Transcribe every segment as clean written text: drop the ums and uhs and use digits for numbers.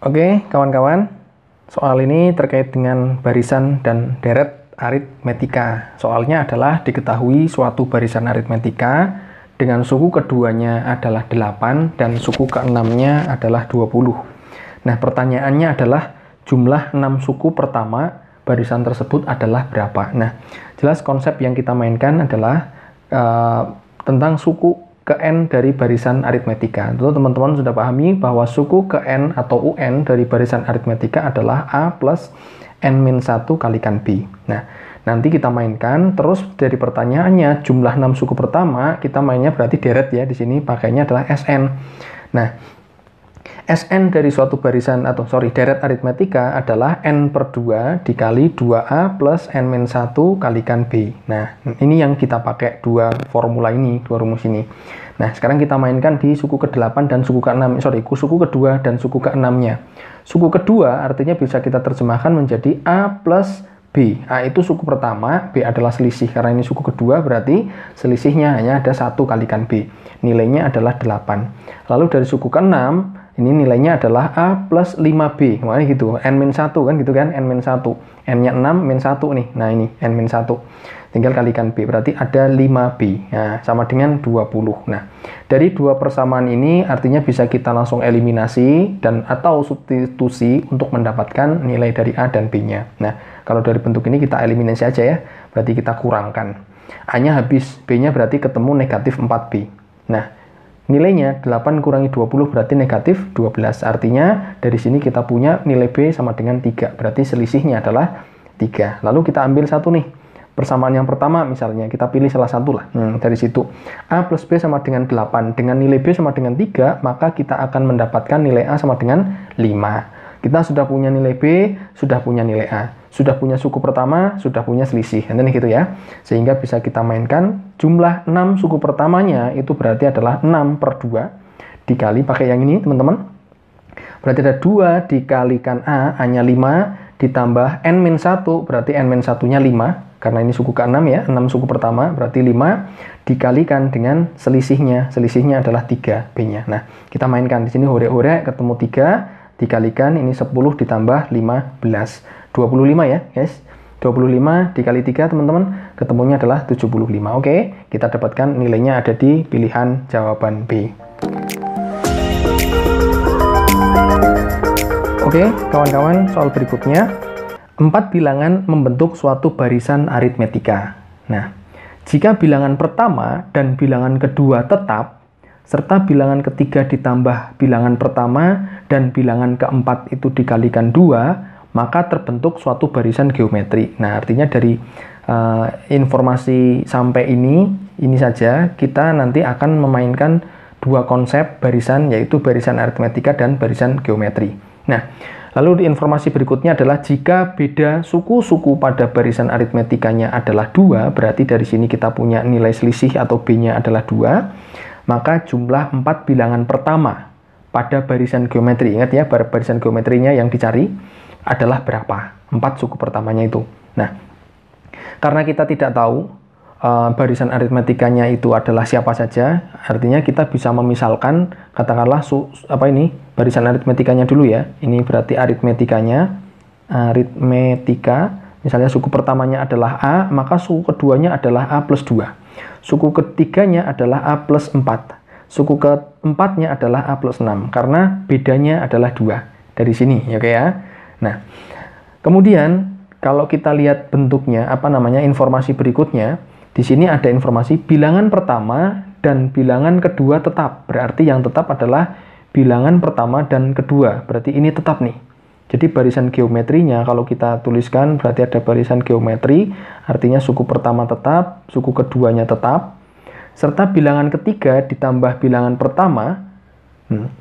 Oke, kawan-kawan, soal ini terkait dengan barisan dan deret aritmetika. Soalnya adalah diketahui suatu barisan aritmetika dengan suku keduanya adalah 8 dan suku keenamnya adalah 20. Nah, pertanyaannya adalah jumlah 6 suku pertama barisan tersebut adalah berapa? Nah, jelas konsep yang kita mainkan adalah tentang suku ke N dari barisan aritmetika. Tentu teman-teman sudah pahami bahwa suku ke N atau UN dari barisan aritmetika adalah A plus N-1 kalikan B. Nah, nanti kita mainkan, terus dari pertanyaannya jumlah 6 suku pertama, kita mainnya berarti deret ya, di sini pakainya adalah SN. Nah, SN dari suatu barisan deret aritmetika adalah N per 2 dikali 2A plus N-1 kalikan B. Nah, ini yang kita pakai dua formula ini, dua rumus ini. Nah, sekarang kita mainkan di suku ke-8 dan suku ke-6, suku kedua dan suku ke-6-nya. Suku kedua artinya bisa kita terjemahkan menjadi A plus B. A itu suku pertama, B adalah selisih. Karena ini suku kedua berarti selisihnya hanya ada 1 kalikan B. Nilainya adalah 8. Lalu dari suku ke-6, ini nilainya adalah A plus 5B. Makanya gitu, N-1 kan gitu kan, N-1. N-nya 6, min 1 nih. Nah ini, N-1. Tinggal kalikan B, berarti ada 5B. Nah, sama dengan 20. Nah, dari dua persamaan ini artinya bisa kita langsung eliminasi dan atau substitusi untuk mendapatkan nilai dari A dan B-nya. Nah, kalau dari bentuk ini kita eliminasi aja ya, berarti kita kurangkan. A-nya habis, B-nya berarti ketemu negatif 4B. Nah, nilainya 8 kurangi 20 berarti negatif 12. Artinya dari sini kita punya nilai B sama dengan 3. Berarti selisihnya adalah 3. Lalu kita ambil satu nih. Persamaan yang pertama misalnya, kita pilih salah satu lah. Dari situ, A plus B sama dengan 8. Dengan nilai B sama dengan 3, maka kita akan mendapatkan nilai A sama dengan 5. Kita sudah punya nilai B, sudah punya nilai A. Sudah punya suku pertama, sudah punya selisih. Nanti gitu ya. Sehingga bisa kita mainkan jumlah 6 suku pertamanya itu berarti adalah 6 per 2. Dikali pakai yang ini teman-teman. Berarti ada 2 dikalikan A, A-nya 5. Ditambah N-1, berarti N-1-nya 5. Karena ini suku ke-6 ya, 6 suku pertama, berarti 5. Dikalikan dengan selisihnya. Selisihnya adalah 3B-nya. Nah, kita mainkan di sini hore-hore ketemu 3. Dikalikan, ini 10 ditambah 15. 25 ya, guys. 25 dikali 3, teman-teman. Ketemunya adalah 75. Oke, kita dapatkan nilainya ada di pilihan jawaban B. Oke, kawan-kawan, soal berikutnya. 4 bilangan membentuk suatu barisan aritmetika. Nah, jika bilangan pertama dan bilangan kedua tetap, serta bilangan ketiga ditambah bilangan pertama dan bilangan keempat itu dikalikan 2, maka terbentuk suatu barisan geometri. Nah, artinya dari informasi sampai ini saja, kita nanti akan memainkan dua konsep barisan, yaitu barisan aritmetika dan barisan geometri. Nah, lalu di informasi berikutnya adalah jika beda suku-suku pada barisan aritmetikanya adalah 2, berarti dari sini kita punya nilai selisih atau B-nya adalah 2, maka jumlah 4 bilangan pertama pada barisan geometri, ingat ya, barisan geometrinya yang dicari adalah berapa? 4 suku pertamanya itu. Nah, karena kita tidak tahu barisan aritmetikanya itu adalah siapa saja, artinya kita bisa memisalkan, katakanlah barisan aritmetikanya dulu ya. Ini berarti aritmetika, misalnya suku pertamanya adalah A, maka suku keduanya adalah A plus 2. Suku ketiganya adalah A plus 4. Suku keempatnya adalah A plus 6, karena bedanya adalah 2. Dari sini, oke ya. Nah, kemudian kalau kita lihat bentuknya, informasi berikutnya, di sini ada informasi bilangan pertama dan bilangan kedua tetap. Berarti yang tetap adalah bilangan pertama dan kedua. Berarti ini tetap nih. Jadi barisan geometrinya kalau kita tuliskan berarti ada barisan geometri. Artinya suku pertama tetap, suku keduanya tetap. Serta bilangan ketiga ditambah bilangan pertama.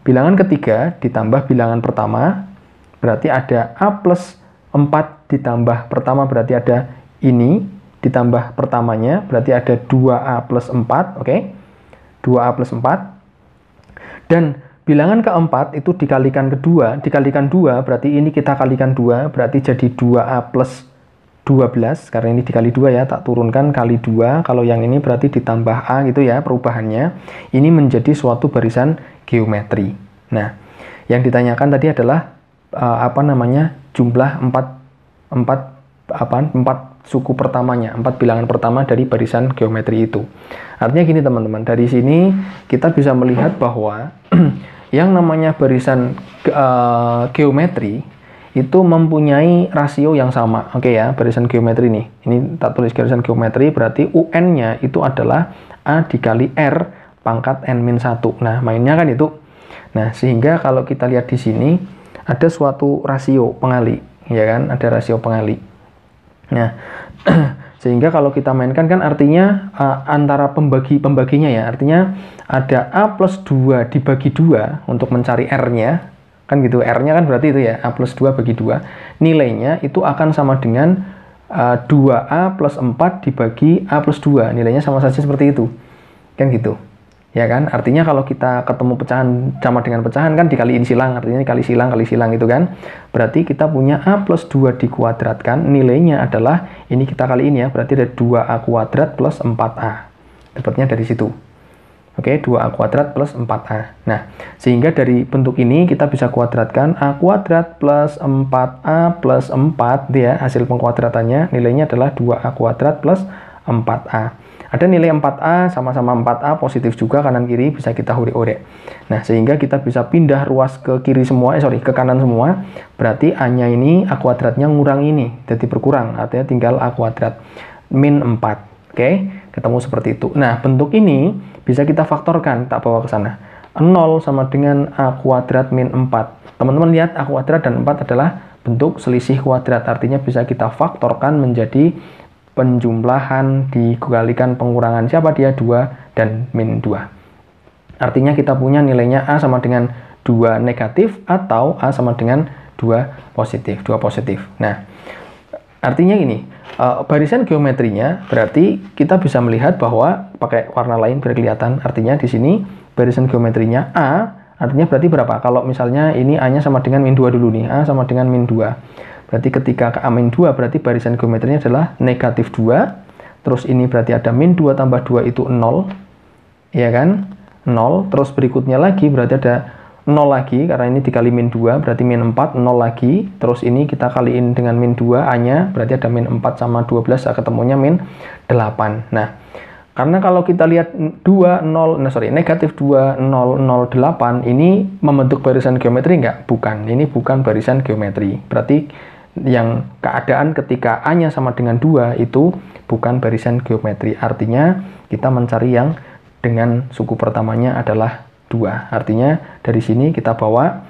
Bilangan ketiga ditambah bilangan pertama. Berarti ada A plus 4 ditambah pertama berarti ada ini. Ditambah pertamanya, berarti ada 2A plus 4, oke? 2A plus 4. Dan bilangan keempat itu dikalikan 2, berarti ini kita kalikan 2, berarti jadi 2A plus 12, karena ini dikali 2 ya, tak turunkan kali 2, kalau yang ini berarti ditambah A gitu ya, perubahannya. Ini menjadi suatu barisan geometri. Nah, yang ditanyakan tadi adalah jumlah 4 suku pertamanya, 4 bilangan pertama dari barisan geometri itu. Artinya gini teman-teman, dari sini kita bisa melihat bahwa yang namanya barisan geometri itu mempunyai rasio yang sama. Oke ya, barisan geometri nih. Ini tak tulis barisan geometri, berarti UN-nya itu adalah A dikali R pangkat N-1. Nah, mainnya kan itu. Nah, sehingga kalau kita lihat di sini ada suatu rasio pengali, ya kan? Ada rasio pengali. Nah, sehingga kalau kita mainkan kan artinya antara pembaginya ya, artinya ada A plus 2 dibagi 2 untuk mencari R-nya, kan gitu, R-nya kan berarti itu ya, A plus 2 bagi 2, nilainya itu akan sama dengan 2A plus 4 dibagi A plus 2, nilainya sama saja seperti itu, kan gitu. Ya kan, artinya kalau kita ketemu pecahan sama dengan pecahan kan dikaliin silang, artinya kali silang itu kan. Berarti kita punya A plus 2 dikuadratkan, nilainya adalah, ini kita kaliin ya, berarti ada 2A kuadrat plus 4A. Dapatnya dari situ. Oke, 2A kuadrat plus 4A. Nah, sehingga dari bentuk ini kita bisa kuadratkan A kuadrat plus 4A plus 4, ya, hasil pengkuadratannya, nilainya adalah 2A kuadrat plus 4A. Ada nilai 4A, sama-sama 4A, positif juga, kanan-kiri bisa kita urek-urek. Nah, sehingga kita bisa pindah ruas ke kiri semua, ke kanan semua, berarti A-nya ini, A kuadratnya ngurang ini, jadi berkurang, artinya tinggal A kuadrat, min 4. Oke, ketemu seperti itu. Nah, bentuk ini bisa kita faktorkan, tak bawa ke sana. 0 sama dengan A kuadrat min 4. Teman-teman lihat, A kuadrat dan 4 adalah bentuk selisih kuadrat, artinya bisa kita faktorkan menjadi penjumlahan dikalikan pengurangan siapa dia 2 dan min 2. Artinya kita punya nilainya A sama dengan 2 negatif atau A sama dengan 2 positif. Nah, artinya gini, barisan geometrinya berarti kita bisa melihat bahwa pakai warna lain biar kelihatan. Artinya di sini barisan geometrinya A, artinya berarti berapa? Kalau misalnya ini A-nya sama dengan min 2 dulu nih, A sama dengan min 2. Berarti ketika ke A-2 berarti barisan geometrinya adalah negatif 2. Terus ini berarti ada min 2 tambah 2 itu 0. Ya kan? 0. Terus berikutnya lagi berarti ada 0 lagi. Karena ini dikali min 2 berarti min 4, 0 lagi. Terus ini kita kaliin dengan min 2 A-nya. Berarti ada min 4 sama 12. Ketemunya min 8. Nah, karena kalau kita lihat negatif 2, 0, 0, 8. Ini membentuk barisan geometri nggak? Bukan. Ini bukan barisan geometri. Berarti yang keadaan ketika A-nya sama dengan 2 itu bukan barisan geometri. Artinya kita mencari yang dengan suku pertamanya adalah 2. Artinya dari sini kita bawa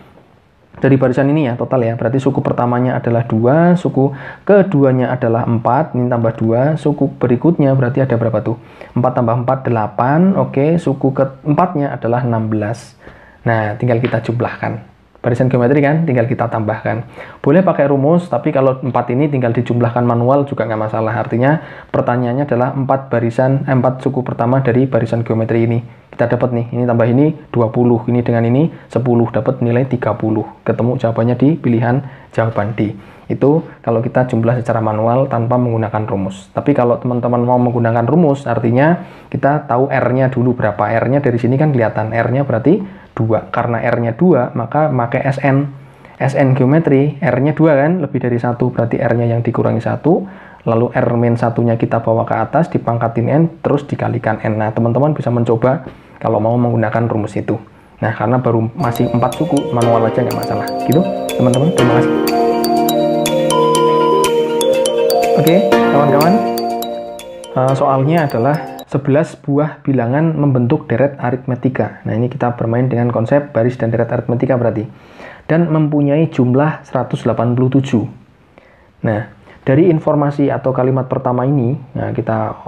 dari barisan ini ya, total ya. Berarti suku pertamanya adalah 2, suku keduanya adalah 4, ini tambah 2, suku berikutnya berarti ada berapa tuh? 4 tambah 4, 8, oke, suku keempatnya adalah 16. Nah, tinggal kita jumlahkan. Barisan geometri kan, tinggal kita tambahkan. Boleh pakai rumus, tapi kalau 4 ini tinggal dijumlahkan manual juga nggak masalah. Artinya pertanyaannya adalah 4 suku pertama dari barisan geometri ini. Kita dapat nih, ini tambah ini 20, ini dengan ini 10, dapat nilai 30. Ketemu jawabannya di pilihan jawaban D. Itu kalau kita jumlah secara manual tanpa menggunakan rumus. Tapi kalau teman-teman mau menggunakan rumus, artinya kita tahu R-nya dulu berapa. R-nya dari sini kan kelihatan, R-nya berarti 2. Karena R-nya 2, maka pakai SN. SN geometri, R-nya 2 kan, lebih dari 1, berarti R-nya yang dikurangi 1, lalu R-1-nya kita bawa ke atas, dipangkatin N, terus dikalikan N. Nah, teman-teman bisa mencoba kalau mau menggunakan rumus itu. Nah, karena baru masih 4 suku, manual aja nggak masalah. Gitu, teman-teman, terima kasih. Oke, kawan-kawan, soalnya adalah 11 buah bilangan membentuk deret aritmetika. Nah, ini kita bermain dengan konsep baris dan deret aritmetika berarti. Dan mempunyai jumlah 187. Nah, dari informasi atau kalimat pertama ini, nah kita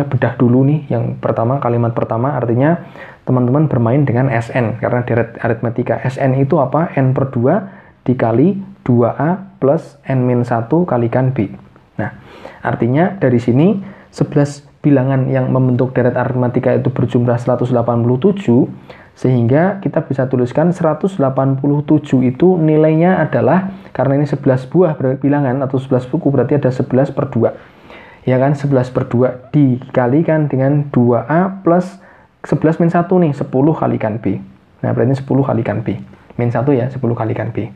bedah dulu nih. Yang pertama, kalimat pertama artinya teman-teman bermain dengan SN karena deret aritmetika. SN itu apa? N per 2 dikali 2A plus N-1 kalikan B. Nah, artinya dari sini 11 bilangan yang membentuk deret aritmetika itu berjumlah 187, sehingga kita bisa tuliskan 187 itu nilainya adalah, karena ini 11 buah bilangan atau 11 suku, berarti ada 11 per 2. Ya kan, 11 per 2 dikalikan dengan 2A plus 11 min 1 nih, 10 kalikan B. Nah, berarti 10 kalikan B. Min 1 ya, 10 kalikan B.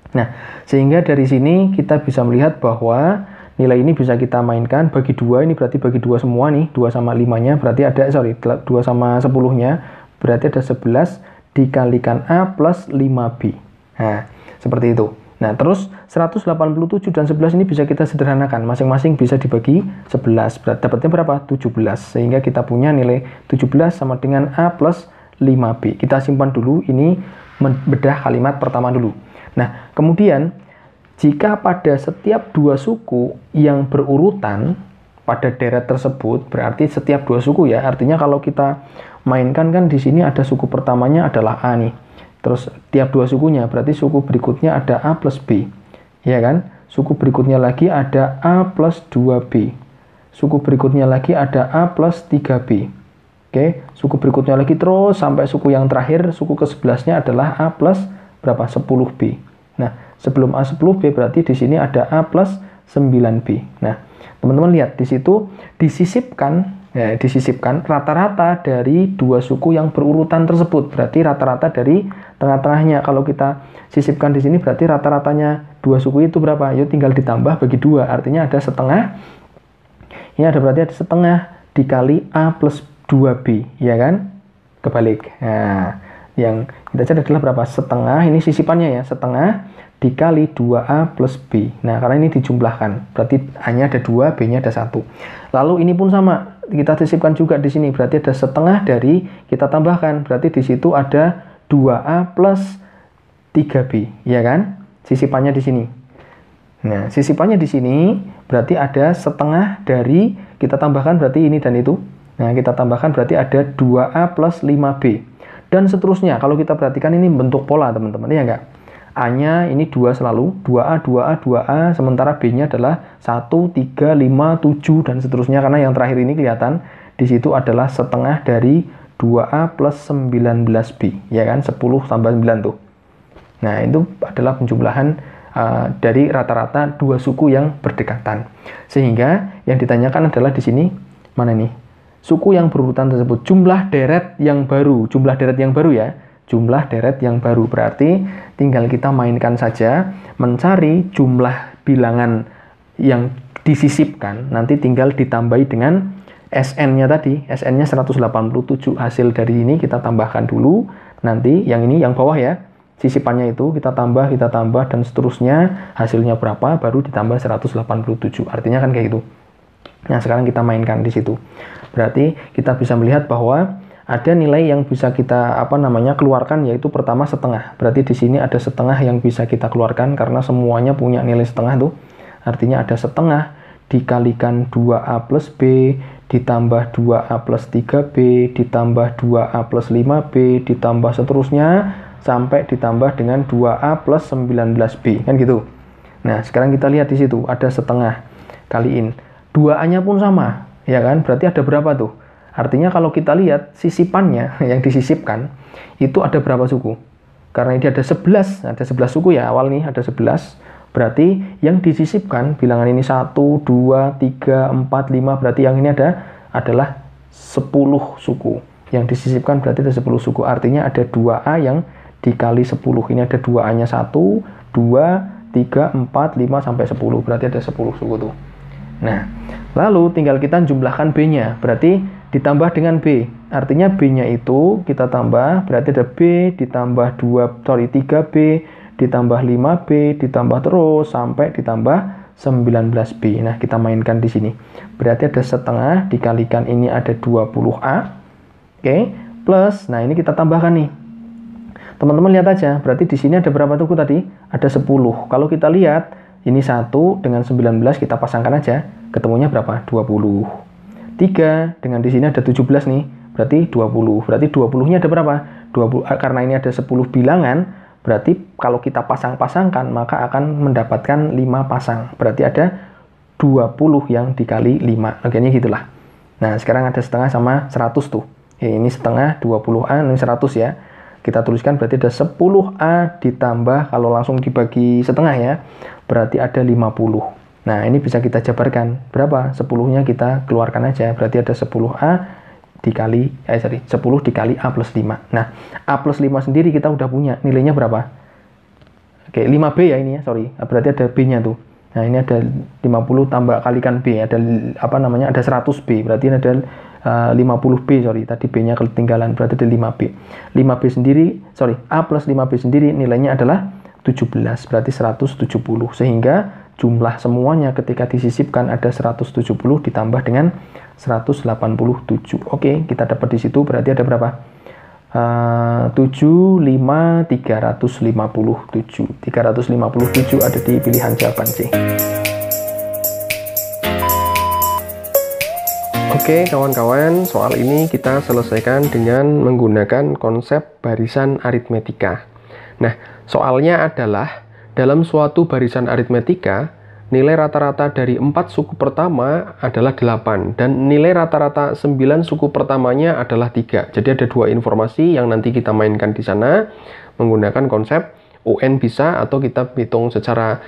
Nah, sehingga dari sini kita bisa melihat bahwa nilai ini bisa kita mainkan bagi 2, ini berarti bagi 2 semua nih, 2 sama 5-nya berarti ada, 2 sama 10-nya berarti ada 11 dikalikan A plus 5B. Nah, seperti itu. Nah, terus 187 dan 11 ini bisa kita sederhanakan. Masing-masing bisa dibagi 11. Dapatnya berapa? 17. Sehingga kita punya nilai 17 sama dengan A plus 5B. Kita simpan dulu, ini bedah kalimat pertama dulu. Nah, kemudian jika pada setiap dua suku yang berurutan pada deret tersebut, berarti setiap dua suku ya, artinya kalau kita mainkan kan di sini ada suku pertamanya adalah A nih. Terus tiap dua sukunya, berarti suku berikutnya ada A plus B. Ya kan? Suku berikutnya lagi ada A plus 2B. Suku berikutnya lagi ada A plus 3B. Oke, suku berikutnya lagi terus sampai suku yang terakhir, suku ke-11-nya adalah A plus berapa? 10B. Nah, sebelum A10B berarti di sini ada A plus 9B. Nah, teman-teman lihat di situ disisipkan rata-rata dari dua suku yang berurutan tersebut. Berarti rata-rata dari tengah-tengahnya. Kalau kita sisipkan di sini berarti rata-ratanya dua suku itu berapa? Yuk tinggal ditambah bagi 2. Artinya ada setengah. Ini ada berarti ada setengah dikali A plus 2B, ya kan? Kebalik. Nah, yang kita cari adalah berapa? Setengah, ini sisipannya ya, setengah dikali 2A plus B. Nah, karena ini dijumlahkan, berarti A-nya ada 2, B-nya ada 1. Lalu ini pun sama, kita sisipkan juga di sini, berarti ada setengah dari kita tambahkan, berarti di situ ada 2A plus 3B, ya kan? Sisipannya di sini. Nah, sisipannya di sini berarti ada setengah dari kita tambahkan berarti ini dan itu. Nah, kita tambahkan berarti ada 2A plus 5B. Dan seterusnya, kalau kita perhatikan ini bentuk pola teman-teman, ya enggak? A-nya ini 2 selalu, 2A, 2A, 2A, sementara B-nya adalah 1, 3, 5, 7, dan seterusnya. Karena yang terakhir ini kelihatan, di situ adalah setengah dari 2A plus 19B, ya kan? 10 tambah 9 tuh. Nah, itu adalah penjumlahan dari rata-rata dua suku yang berdekatan. Sehingga yang ditanyakan adalah di sini, mana nih? Suku yang berurutan tersebut, jumlah deret yang baru ya, jumlah deret yang baru, berarti tinggal kita mainkan saja, mencari jumlah bilangan yang disisipkan, nanti tinggal ditambahi dengan SN-nya tadi, SN-nya 187, hasil dari ini kita tambahkan dulu, nanti yang ini, yang bawah ya, sisipannya itu kita tambah, dan seterusnya, hasilnya berapa, baru ditambah 187, artinya kan kayak gitu. Nah, sekarang kita mainkan di situ. Berarti kita bisa melihat bahwa ada nilai yang bisa kita keluarkan, yaitu pertama setengah. Berarti di sini ada setengah yang bisa kita keluarkan karena semuanya punya nilai setengah tuh. Artinya ada setengah dikalikan 2A plus B ditambah 2A plus 3B ditambah 2A plus 5B ditambah seterusnya sampai ditambah dengan 2A plus 19B, kan gitu. Nah, sekarang kita lihat di situ ada setengah kaliin 2A-nya pun sama, ya kan? Berarti ada berapa tuh? Artinya kalau kita lihat sisipannya yang disisipkan itu ada berapa suku? Karena ini ada 11 suku ya, awal nih ada 11. Berarti yang disisipkan bilangan ini 1, 2, 3, 4, 5, berarti yang ini adalah 10 suku. Yang disisipkan berarti ada 10 suku. Artinya ada 2A yang dikali 10. Ini ada 2A-nya 1, 2, 3, 4, 5 sampai 10. Berarti ada 10 suku tuh. Nah, lalu tinggal kita jumlahkan B-nya, berarti ditambah dengan B. Artinya B-nya itu kita tambah, berarti ada B ditambah 3B, ditambah 5B, ditambah terus sampai ditambah 19B. Nah, kita mainkan di sini. Berarti ada setengah dikalikan ini ada 20A. Oke, plus, nah ini kita tambahkan nih. Teman-teman lihat aja, berarti di sini ada berapa suku tadi? Ada 10. Kalau kita lihat, ini 1 dengan 19 kita pasangkan aja, ketemunya berapa? 20. 3 dengan di sini ada 17 nih, berarti 20. Berarti 20-nya ada berapa? 20, karena ini ada 10 bilangan, berarti kalau kita pasang-pasangkan maka akan mendapatkan 5 pasang. Berarti ada 20 yang dikali 5. Bagiannya gitulah. Nah, sekarang ada setengah sama 100 tuh. Ini setengah 20A, ini 100 ya. Kita tuliskan berarti ada 10A ditambah, kalau langsung dibagi setengah ya, berarti ada 50. Nah, ini bisa kita jabarkan. Berapa? 10-nya kita keluarkan aja. Berarti ada 10A dikali, 10 dikali A plus 5. Nah, A plus 5 sendiri kita udah punya. Nilainya berapa? Oke, 5B ya ini ya, sorry. Berarti ada B-nya tuh. Nah, ini ada 50 tambah kalikan B, ada ada 100B. Berarti ini ada 50B, sorry. Tadi B-nya ketinggalan, berarti ada 5B. 5B sendiri, sorry, A plus 5B sendiri nilainya adalah 17, berarti 170. Sehingga jumlah semuanya ketika disisipkan ada 170 ditambah dengan 187. Oke, kita dapat di situ berarti ada berapa? 357 ada di pilihan jawaban C. Oke kawan-kawan, soal ini kita selesaikan dengan menggunakan konsep barisan aritmetika. Nah, soalnya adalah dalam suatu barisan aritmetika, nilai rata-rata dari 4 suku pertama adalah 8, dan nilai rata-rata 9 suku pertamanya adalah 3. Jadi ada dua informasi yang nanti kita mainkan di sana menggunakan konsep UN bisa, atau kita hitung secara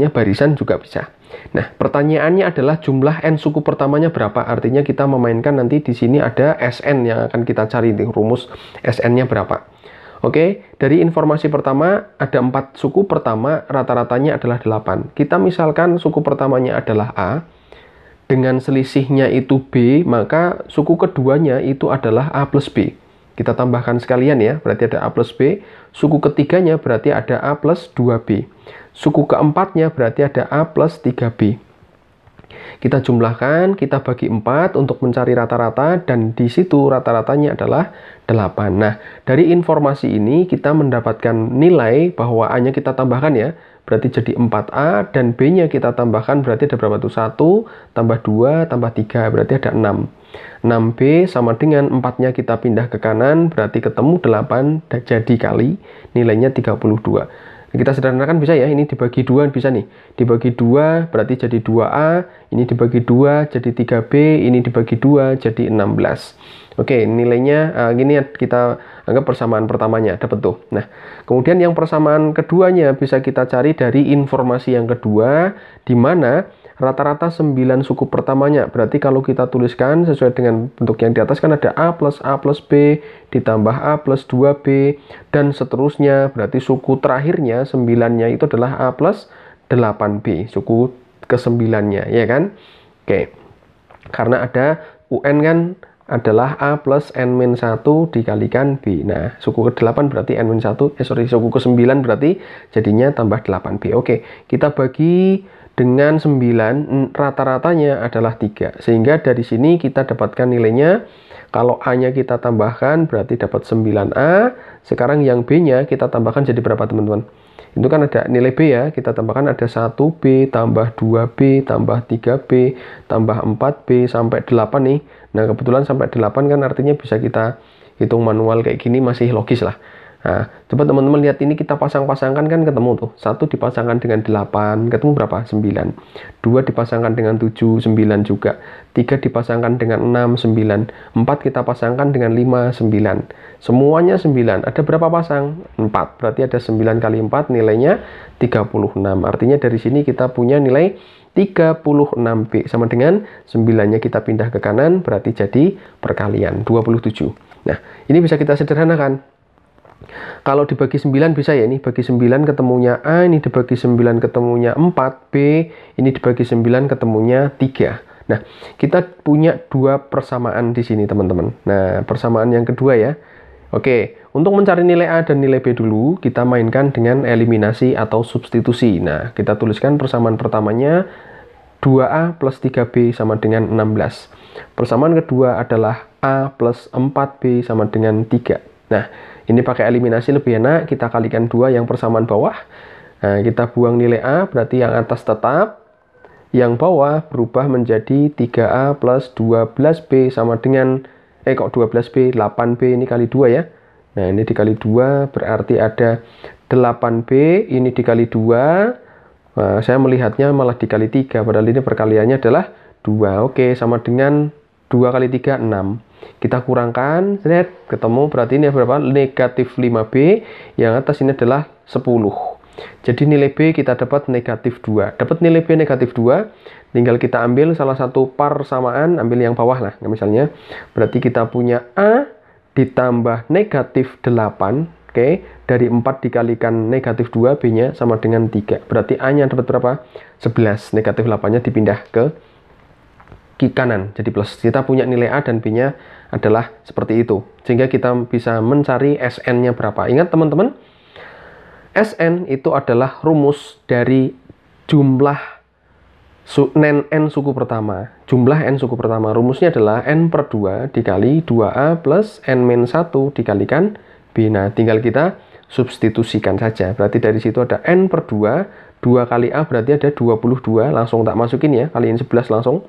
barisan juga bisa. Nah, pertanyaannya adalah jumlah N suku pertamanya berapa? Artinya kita memainkan nanti di sini ada SN yang akan kita cari, di rumus SN-nya berapa. Oke, dari informasi pertama ada 4 suku pertama, rata-ratanya adalah 8. Kita misalkan suku pertamanya adalah A, dengan selisihnya itu B, maka suku keduanya itu adalah A plus B. Kita tambahkan sekalian ya, berarti ada A plus B. Suku ketiganya berarti ada A plus 2B. Suku keempatnya berarti ada A plus 3B. Kita jumlahkan, kita bagi 4 untuk mencari rata-rata, dan di situ rata-ratanya adalah 8. Nah, dari informasi ini kita mendapatkan nilai bahwa A-nya kita tambahkan ya, berarti jadi 4A, dan B-nya kita tambahkan berarti ada berapa tuh? 1, tambah 2, tambah 3, berarti ada 6. 6B sama dengan 4-nya kita pindah ke kanan, berarti ketemu 8, jadi kali nilainya 32. Kita sederhanakan bisa ya, ini dibagi 2 bisa nih. Dibagi 2 berarti jadi 2A, ini dibagi 2 jadi 3B, ini dibagi 2 jadi 16. Oke, nilainya gini ya, kita anggap persamaan pertamanya, dapat tuh. Nah, kemudian yang persamaan keduanya bisa kita cari dari informasi yang kedua, di mana rata-rata 9 suku pertamanya. Berarti kalau kita tuliskan sesuai dengan bentuk yang di atas kan ada A plus B, ditambah A plus 2B, dan seterusnya. Berarti suku terakhirnya, 9-nya itu adalah A plus 8B, suku ke-9-nya, ya kan? Oke, karena ada UN kan adalah A plus N-1 dikalikan B. Nah, suku ke-8 berarti N-1, suku ke-9 berarti jadinya tambah 8B. Oke, kita bagi dengan 9, rata-ratanya adalah 3. Sehingga dari sini kita dapatkan nilainya, kalau A-nya kita tambahkan berarti dapat 9A. Sekarang yang B-nya kita tambahkan jadi berapa teman-teman? Itu kan ada nilai B ya, kita tambahkan ada 1B, tambah 2B, tambah 3B, tambah 4B, sampai 8 nih. Nah, kebetulan sampai 8 kan artinya bisa kita hitung manual kayak gini, masih logis lah. Nah, coba teman-teman lihat ini, kita pasang-pasangkan kan ketemu tuh. 1 dipasangkan dengan 8, ketemu berapa? 9. 2 dipasangkan dengan 7, 9 juga. 3 dipasangkan dengan 6, 9. 4 kita pasangkan dengan 5, 9. Semuanya 9. Ada berapa pasang? 4. Berarti ada 9 kali 4, nilainya 36. Artinya dari sini kita punya nilai 36B, sama dengan 9-nya kita pindah ke kanan, berarti jadi perkalian 27. Nah, ini bisa kita sederhanakan. Kalau dibagi 9 bisa ya, ini bagi 9 ketemunya A, ini dibagi 9 ketemunya 4B, ini dibagi 9 ketemunya 3. Nah, kita punya dua persamaan di sini teman-teman. Nah, persamaan yang kedua ya. Oke, untuk mencari nilai A dan nilai B dulu, kita mainkan dengan eliminasi atau substitusi. Nah, kita tuliskan persamaan pertamanya 2A plus 3B sama dengan 16. Persamaan kedua adalah A plus 4B sama dengan 3. Nah, ini pakai eliminasi lebih enak, kita kalikan 2 yang persamaan bawah. Nah, kita buang nilai A, berarti yang atas tetap, yang bawah berubah menjadi 3A plus 12B sama dengan, kok 12B, 8B, ini kali 2 ya. Nah, ini dikali 2, berarti ada 8B, ini dikali 2. Nah, saya melihatnya malah dikali 3, padahal ini perkaliannya adalah 2. Oke, sama dengan 2 kali 3, 6. Kita kurangkan, ketemu, berarti ini berapa? Negatif 5B, yang atas ini adalah 10. Jadi nilai B kita dapat negatif 2. Dapat nilai B negatif 2, tinggal kita ambil salah satu persamaan, ambil yang bawah lah, misalnya. Berarti kita punya A ditambah negatif 8, Oke, dari 4 dikalikan negatif 2, B-nya sama dengan 3. Berarti A-nya dapat berapa? 11. Negatif 8-nya dipindah ke kanan, jadi plus. Kita punya nilai A dan B-nya adalah seperti itu. Sehingga kita bisa mencari SN-nya berapa. Ingat teman-teman, SN itu adalah rumus dari jumlah n suku pertama. Jumlah n suku pertama. Rumusnya adalah n per 2 dikali 2A plus n-1 dikalikan B. Nah, tinggal kita substitusikan saja. Berarti dari situ ada n per 2. 2 kali A berarti ada 22. Langsung tak masukin ya. Kaliin 11 langsung.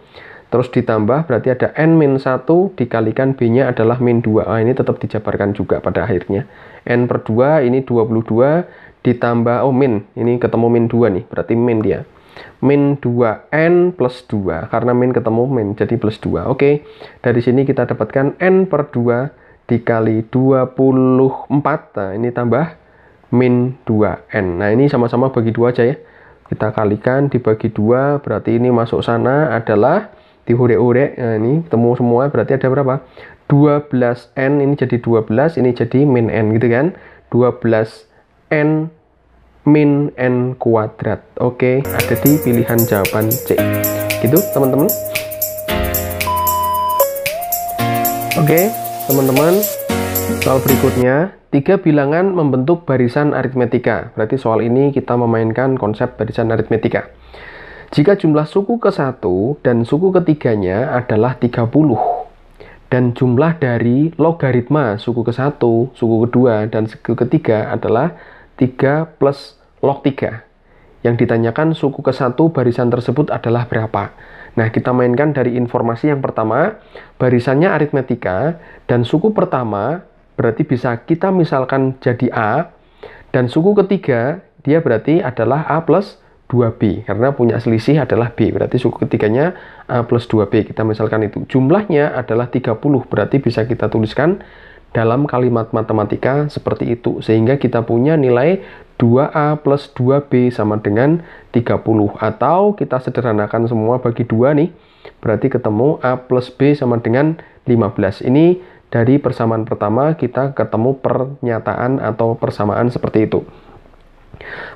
Terus ditambah berarti ada n-1 dikalikan B-nya adalah min 2A. Ini tetap dijabarkan juga pada akhirnya. N per 2 ini 22 ditambah, min. Ini ketemu min 2 nih. Berarti min dia. Min 2N plus 2. Karena min ketemu min. Jadi plus 2. Oke. Dari sini kita dapatkan N per 2 dikali 24. Nah, ini tambah min 2N. Nah, ini sama-sama bagi 2 aja ya. Kita kalikan dibagi 2. Berarti ini masuk sana adalah diurek-urek. Nah, ini ketemu semua. Berarti ada berapa? 12N. Ini jadi 12. Ini jadi min N gitu kan. 12N min N kuadrat. Oke, ada di pilihan jawaban C. Gitu teman-teman. Oke, teman-teman, soal berikutnya, 3 bilangan membentuk barisan aritmetika. Berarti soal ini kita memainkan konsep barisan aritmetika. Jika jumlah suku ke-1 dan suku ketiganya adalah 30, dan jumlah dari logaritma suku ke-1, suku kedua, dan suku ketiga adalah 3 plus log 3. Yang ditanyakan suku ke-1 barisan tersebut adalah berapa? Nah, kita mainkan dari informasi yang pertama, barisannya aritmetika, dan suku pertama berarti bisa kita misalkan jadi A, dan suku ketiga dia berarti adalah A plus 2B, karena punya selisih adalah B, berarti suku ketiganya A plus 2B, kita misalkan itu. Jumlahnya adalah 30, berarti bisa kita tuliskan dalam kalimat matematika seperti itu, sehingga kita punya nilai 2A plus 2B sama dengan 30. Atau kita sederhanakan semua bagi 2 nih, berarti ketemu A plus B sama dengan 15. Ini dari persamaan pertama kita ketemu pernyataan atau persamaan seperti itu.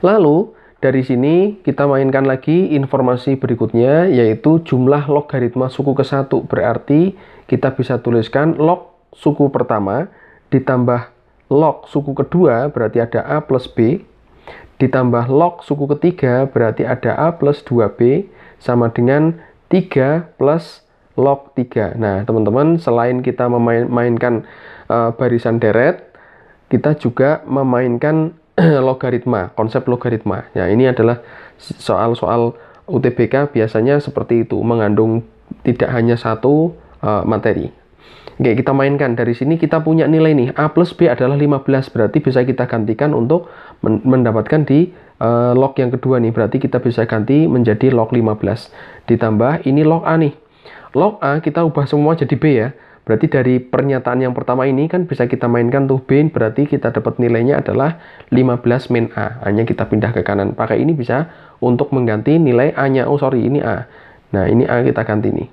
Lalu dari sini kita mainkan lagi informasi berikutnya, yaitu jumlah logaritma suku ke-1. Berarti kita bisa tuliskan log suku pertama ditambah log suku kedua, berarti ada A plus B, ditambah log suku ketiga, berarti ada A plus 2B, sama dengan 3 plus log 3. Nah, teman-teman, selain kita memainkan barisan deret, kita juga memainkan logaritma, konsep logaritma. Nah, ini adalah soal-soal UTBK biasanya seperti itu, mengandung tidak hanya satu materi. Oke, kita mainkan. Dari sini kita punya nilai nih, A plus B adalah 15, berarti bisa kita gantikan untuk mendapatkan di log yang kedua nih, berarti kita bisa ganti menjadi log 15. Ditambah ini log A nih. Log A kita ubah semua jadi B ya. Berarti dari pernyataan yang pertama ini kan bisa kita mainkan tuh B, berarti kita dapat nilainya adalah 15 min A. A-nya kita pindah ke kanan. Pakai ini bisa untuk mengganti nilai A-nya. Oh sorry, ini A. Nah, ini A kita ganti nih.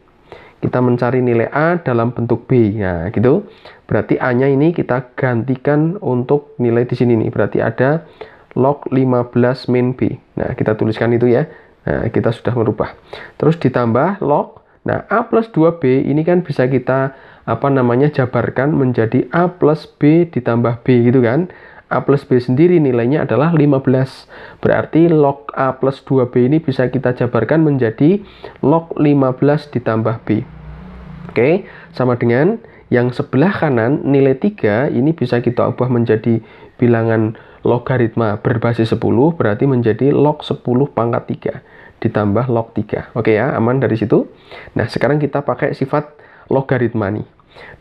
Kita mencari nilai A dalam bentuk B. Nah, gitu. Berarti A-nya ini kita gantikan untuk nilai di sini nih. Berarti ada log 15 min B. Nah, kita tuliskan itu ya. Nah, kita sudah merubah. Terus ditambah log. Nah, A plus 2B ini kan bisa kita jabarkan menjadi A plus B ditambah B gitu kan. A plus B sendiri nilainya adalah 15. Berarti log A plus 2B ini bisa kita jabarkan menjadi log 15 ditambah B. Oke, sama dengan yang sebelah kanan nilai 3 ini bisa kita ubah menjadi bilangan logaritma berbasis 10, berarti menjadi log 10 pangkat 3 ditambah log 3. Oke ya, aman dari situ. Nah, sekarang kita pakai sifat logaritma nih.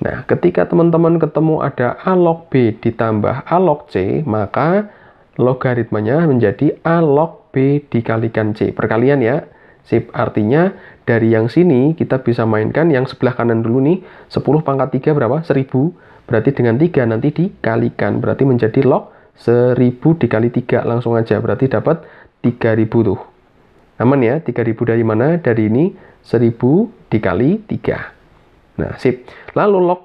Nah, ketika teman-teman ketemu ada A log B ditambah A log C, maka logaritmanya menjadi A log B dikalikan C. Perkalian ya. Sip, artinya dari yang sini kita bisa mainkan yang sebelah kanan dulu nih. 10 pangkat 3 berapa? 1000. Berarti dengan 3 nanti dikalikan. Berarti menjadi log 1000 dikali 3. Langsung aja. Berarti dapat 3000 tuh. Aman ya? 3000 dari mana? Dari ini 1000 dikali 3. Nah, sip. Lalu log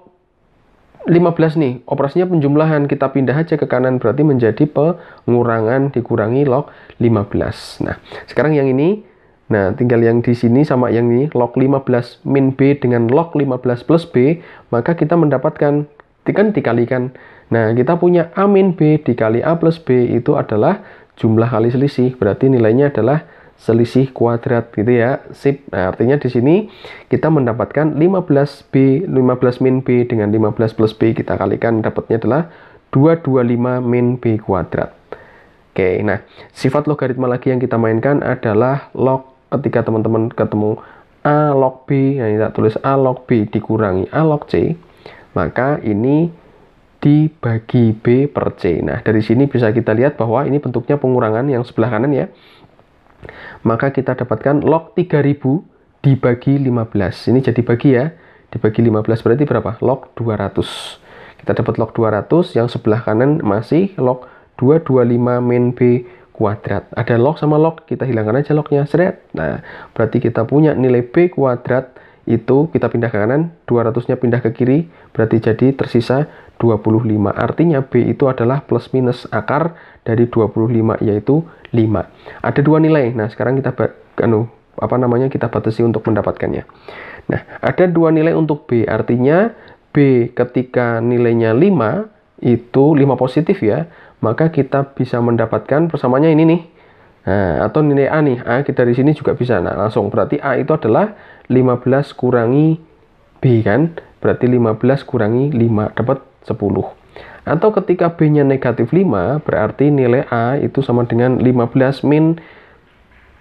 15 nih, operasinya penjumlahan, kita pindah aja ke kanan, berarti menjadi pengurangan dikurangi log 15. Nah, sekarang yang ini, nah tinggal yang di sini sama yang ini, log 15 min B dengan log 15 plus B, maka kita mendapatkan, kan dikalikan. Nah, kita punya A min B dikali A plus B itu adalah jumlah kali selisih, berarti nilainya adalah selisih kuadrat gitu ya. Sip. Nah, artinya di sini kita mendapatkan 15 min B dengan 15 plus B kita kalikan, dapatnya adalah 225 min B kuadrat. Oke, nah sifat logaritma lagi yang kita mainkan adalah log. Ketika teman-teman ketemu A log B, nah kita tulis A log B dikurangi A log C, maka ini dibagi B per C. Nah, dari sini bisa kita lihat bahwa ini bentuknya pengurangan yang sebelah kanan ya. Maka kita dapatkan log 3000 dibagi 15. Ini jadi bagi ya. Dibagi 15 berarti berapa? Log 200. Kita dapat log 200, yang sebelah kanan masih log 225 min B kuadrat. Ada log sama log, kita hilangkan aja lognya. Seret. Nah, berarti kita punya nilai B kuadrat itu kita pindah ke kanan, 200-nya pindah ke kiri, berarti jadi tersisa 25. Artinya B itu adalah plus minus akar dari 25, yaitu 5. Ada dua nilai. Nah, sekarang kita kita batasi untuk mendapatkannya. Nah, ada dua nilai untuk B. Artinya B ketika nilainya 5 itu 5 positif ya, maka kita bisa mendapatkan persamaannya ini nih. Nah, atau nilai A nih, A kita dari sini juga bisa. Nah, langsung berarti A itu adalah 15 kurangi B kan? Berarti 15 kurangi 5 dapat 10. Atau ketika B-nya negatif 5, berarti nilai A itu sama dengan 15 min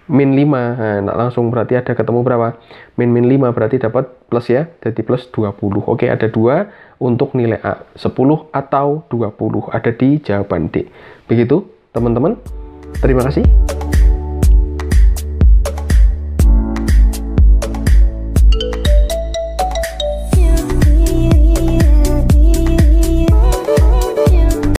5. Nah, langsung berarti ada ketemu berapa? Min 5 berarti dapat plus ya, jadi plus 20. Oke, ada dua untuk nilai A, 10 atau 20. Ada di jawaban D. Begitu, teman-teman. Terima kasih.